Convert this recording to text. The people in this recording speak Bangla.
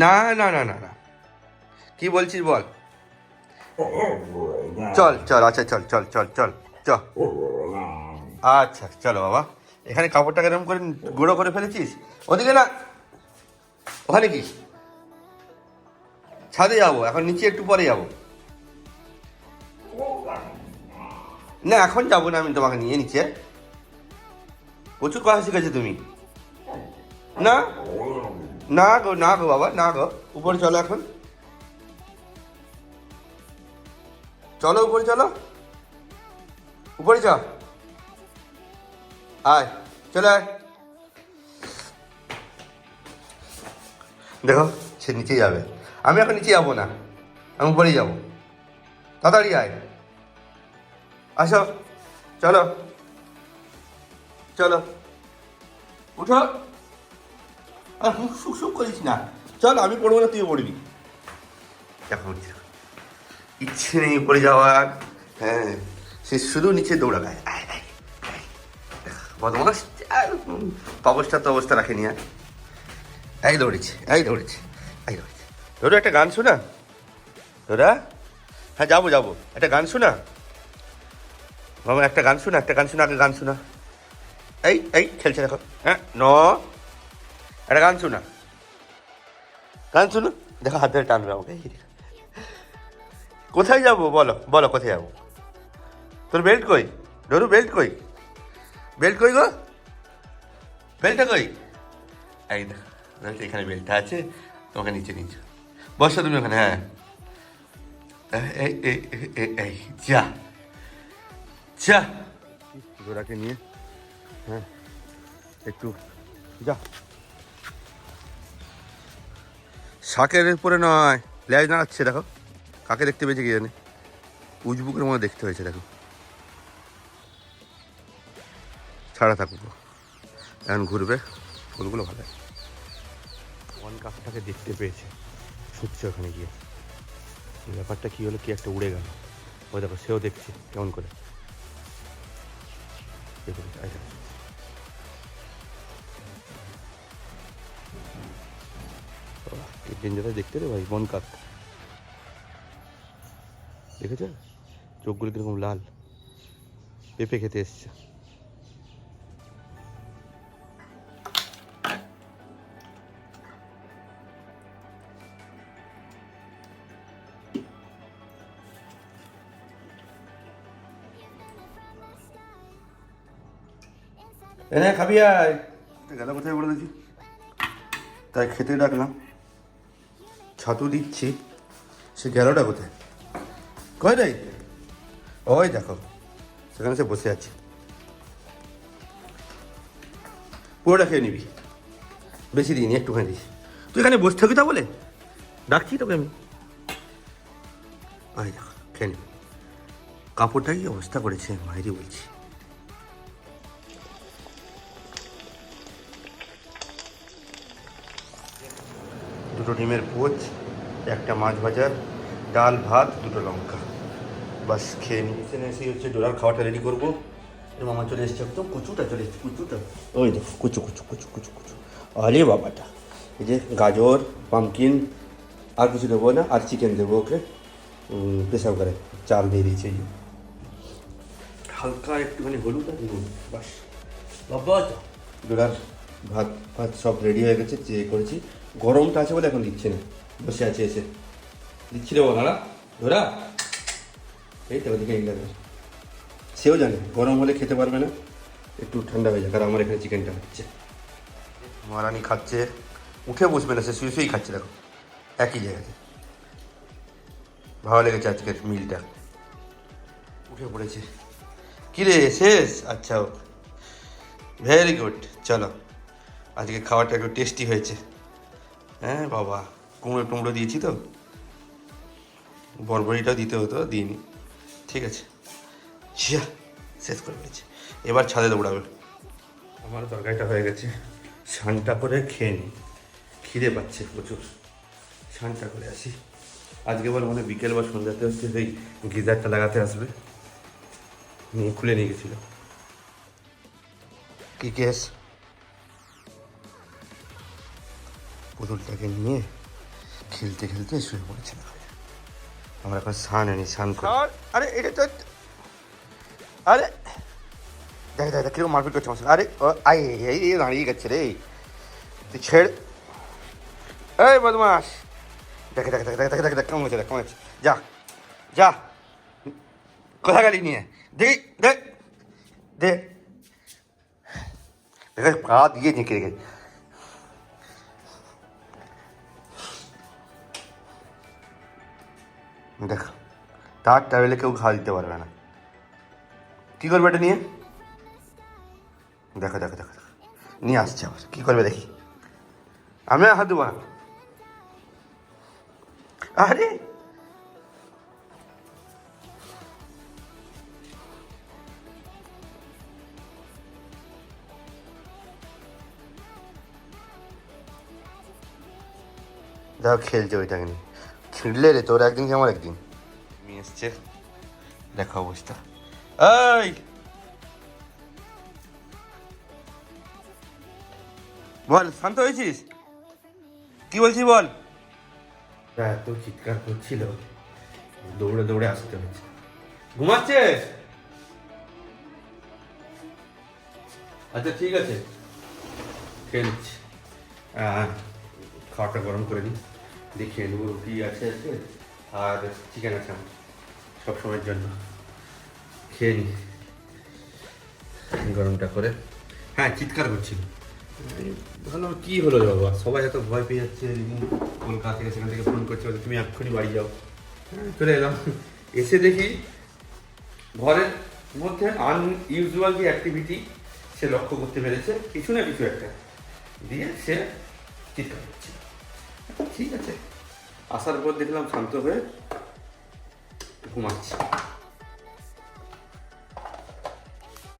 না না না না না, কি বলছিস বল। চল চল, আচ্ছা চল চল চল চল চল, আচ্ছা চলো বাবা। এখানে কাপড়টাকে এরকম করে গুঁড়ো করে ফেলেছিস, ওদিকে না, ওখানে কি ছাদে যাবো এখন, নিচে একটু পরে যাবো। না এখন যাবো না, আমি তোমাকে নিয়ে নিচে। প্রচুর কথা শিখেছো তুমি। না না গো, না গো বাবা, না গো, উপরে চলো এখন, চলো উপরে চলো, উপরে চ, আয়, চলে আয়। দেখো সে নিচে যাবে, আমি এখন নিচে যাবো না, আমি উপরেই যাবো। তাড়াতাড়ি আয়, আসো, চলো চলো, উঠো, আর হুক সুক সুক করিস না, চল, আমি পড়বো না, তুইও পড়বি। দেখো ইচ্ছে নেই উপরে যাওয়ার, হ্যাঁ, সে শুধু নিচে দৌড়াবে। বদমাস, অবস্থা তো অবস্থা রাখেনি। আর এই দৌড়েছে, এই দৌড়েছে, এই দৌড়েছে। ধরো একটা গান শোনা তোরা, হ্যাঁ যাবো যাবো, একটা গান শোনা মামা, একটা গান শোনা, একটা গান শোনা, আগে গান শোনা। এই এই খেলছে দেখো, হ্যাঁ একটা গান শোনা, গান শুনো, দেখো হাত ধরে টানবে আমাকে। কোথায় যাবো বলো, বলো কোথায় যাবো? তোর বেল্ট কই ধরু, বেল্ট কই, বেল্ট কই গো, বেল্টটা কই? এই দেখো এখানে বেল্টটা আছে, তোমাকে নিচে নিচে বসো তুমি ওখানে, হ্যাঁ, এই এই এই এই যা যা, জোড়াকে নিয়ে, হ্যাঁ একটু যা, শাকের উপরে নয়, লেজ নাড়াচ্ছে দেখো, কাকে দেখতে পেয়েছে কি জানে, উজবুকের মতো দেখতে হয়েছে দেখো। ছাড়া থাকুক, এখন ঘুরবে, ফুলগুলো ভালো। ওয়ান কাকটাকে দেখতে পেয়েছে, ছুটছে ওখানে গিয়ে, ব্যাপারটা কী হলো, কি একটা উড়ে গেল, ওই দেখো সেও দেখছে কেমন করে, ডেঞ্জারাস দেখতে রে ভাই, বন কাক দেখেছো, চোখগুলো কিরকম লাল, পেঁপে খেতে এসছে। এনে খাবি আয়, গেল কোথায় বলে দিচ্ছি, তাই খেতে ডাকলাম, ছাতু দিচ্ছি, সে গেলটা কোথায়, কয় রে, ওই দেখো সেখানে সে বসে আছে, পুরোটা খেয়ে নিবি, বেশি দিইনি, একটুখানি দিস, তুই এখানে বসে থাকি তা বলে ডাকছি তোকে আমি, ওই দেখো খেয়ে নিবি। কাপড়টা কি অবস্থা করেছে মাইরি বলছি। দুটো ডিমের পোচ, একটা মাছ ভাজা, ডাল ভাত, দুটো লঙ্কা, বাস খেয়ে নিই। এখানে এসে হচ্ছে ডোরার খাওয়াটা রেডি করবো। মামা চলে এসছে, একদম কুচুটা চলে এসছে, কুচুটা, ওই দেখো কুচু কুচু কুচু কুচু কুচু, আরে বাবাটা, এই যে গাজর, পামকিন, আর কিছু দেবো না, আর চিকেন দেবো ওকে, প্রেসার করে চাল দিয়ে দিয়েছে, এই হালকা একটুখানি হলুদ আর নুন, বাস বাবা। ডোরার ভাত ভাত সব রেডি হয়ে গেছে, চেয়ে করেছি, গরমটা আছে বলে এখন দিচ্ছে না, বসে আছে এসে দিচ্ছি দেবো না ধরা, এই তো ওদিকে ইংল্যান্ডের, সেও জানে গরম হলে খেতে পারবে না, একটু ঠান্ডা হয়ে যায়, কারণ আমার এখানে চিকেনটা হচ্ছে। মহারানি খাচ্ছে, উঠে বসবে না, সে শুয়ে শুয়েই খাচ্ছে দেখো, একই জায়গাতে। ভালো লেগেছে আজকের মিলটা, উঠে পড়েছে। কিরে শেষ? আচ্ছা, ভেরি গুড, চলো আজকে খাবারটা একটু টেস্টি হয়েছে। হ্যাঁ বাবা, কুমড়ো টুমড়ো দিয়েছি তো, বরবড়িটাও দিতে হতো, দিইনি, ঠিক আছে, ছিয়া শেষ করে ফেলেছি, এবার ছাদে দৌড়াবে। আমার তরকারিটা হয়ে গেছে, স্নানটা করে খেয়ে নিই, খিদে পাচ্ছে প্রচুর, স্নানটা করে আসি। আজকে বল মানে বিকেল বা সন্ধ্যাতে হচ্ছে সেই গিজারটা লাগাতে আসবে, নিয়ে খুলে নিয়ে গেছিলো। কি কেস, পুতুলটাকে নিয়ে খেলতে খেলতে শুয়ে পড়েছে না। আমরা এখন স্নান আনি, স্নান করি। আরে এটা তো আরে দেখ দেখ দেখ কিরকম মারপিট করছে আমার সাথে। আরে এই দাঁড়িয়ে গেছে রে, তুই ছেড়। এই বদমাস, দেখে দেখে দেখে দেখে দেখে দেখ কেমন হয়েছে, দেখ কেমন হয়েছে। যা যা, কোথায় গেলি নিয়ে? দেখি দেখ দে, দেখে পা দিয়ে ঝেঁকে রেখে। দেখ, তার ট্রাভেলে কেউ ঘা দিতে পারবে না। কী করবে এটা নিয়ে? দেখো দেখো দেখো দেখো, নিয়ে আসছে আবার, কী করবে দেখি। আমি হাত দেবো না। আরে দেখো খেলছে ওইটাকে নিয়ে, ছিঁড়লে রে তোর একদিন কি আমার একদিন। নিয়ে এসছে, দেখো অবস্থা। এই বল, শান্ত হয়েছিস? কি বলছিস বল। এত চিৎকার করছিল, দৌড়ে দৌড়ে আসতে হচ্ছে। ঘুমাচ্ছে? আচ্ছা ঠিক আছে, খেয়ে নিচ্ছি। খাওয়াটা গরম করে দিই, দেখিয়ে নেবো। রুটি আছে আছে আর চিকেন আছে আমার সবসময়ের জন্য। খেয়ে নিই গরমটা করে। হ্যাঁ চিৎকার করছিল, ভালো কী হলো রে বাবা, সবাই এত ভয় পেয়ে যাচ্ছে। কলকাতা থেকে সেখান থেকে ফোন করছে, বলছে তুমি এক্ষুনি বাড়ি যাও। হ্যাঁ চলে এলাম, এসে দেখি ঘরের মধ্যে আনইউজুয়াল যে অ্যাক্টিভিটি সে লক্ষ্য করতে পেরেছে, কিছু না কিছু একটা দিয়ে সে চিৎকার করছে। ঠিক আছে, আসার পর দেখলাম শান্ত হয়ে ঘুমাচ্ছে।